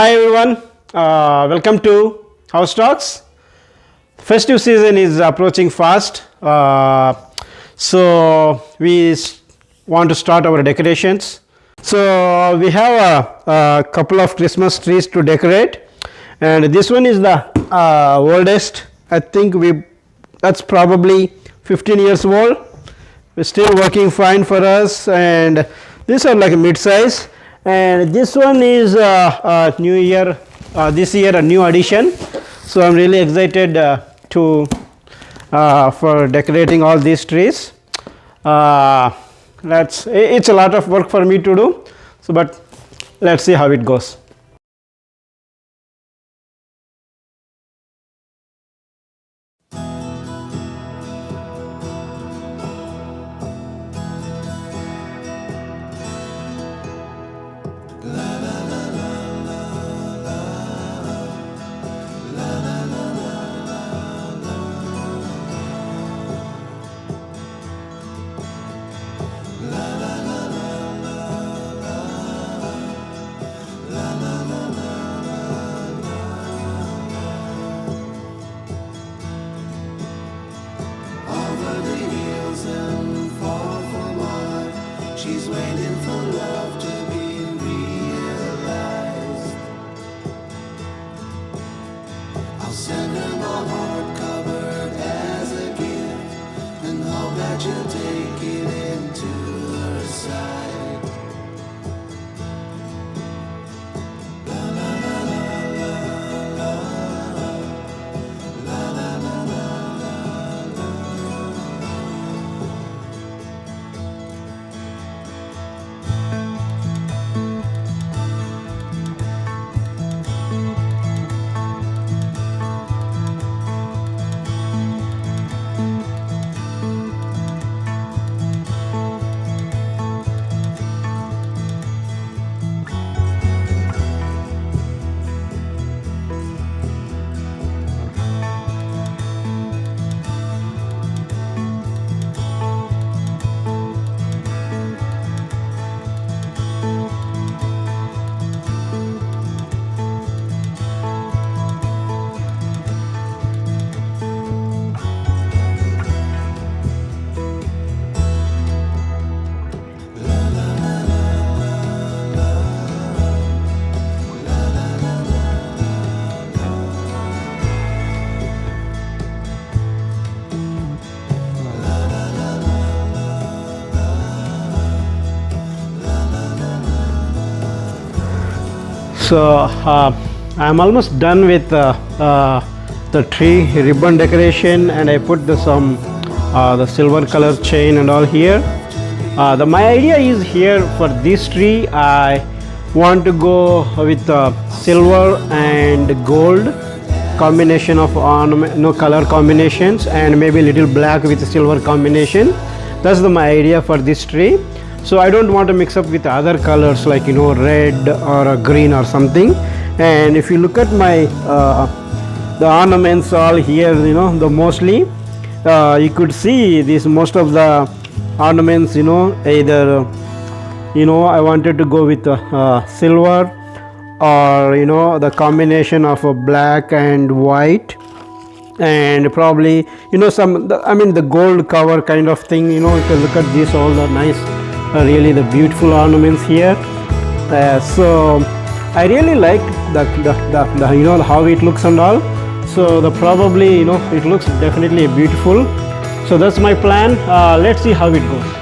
Hi everyone, welcome to House Talks. Festive season is approaching fast, so we want to start our decorations. So we have a couple of Christmas trees to decorate, and this one is the oldest. I think that's probably 15 years old. It's still working fine for us, and these are like a mid-size. And this one is new year, this year a new addition, so I'm really excited to for decorating all these trees. It's a lot of work for me to do, so but let's see how it goes. She's waiting for love to be realized. I'll send her my heart covered as a gift and hope that you'll take it into her side. La la la la la la la la la la. So I'm almost done with the tree ribbon decoration, and I put the silver color chain and all here. My idea is here for this tree I want to go with silver and gold combination of ornament, color combinations, and maybe little black with silver combination. That's my idea for this tree. So I don't want to mix up with other colors like red or a green or something. And if you look at my the ornaments all here, the mostly you could see this most of the ornaments, either I wanted to go with silver or the combination of black and white, and probably the gold cover kind of thing. If you look at this, all the nice really the beautiful ornaments here. So I really like the how it looks and all. So probably it looks definitely beautiful. So that's my plan. Let's see how it goes.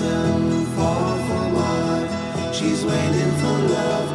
doesn't fall for mine. She's waiting for love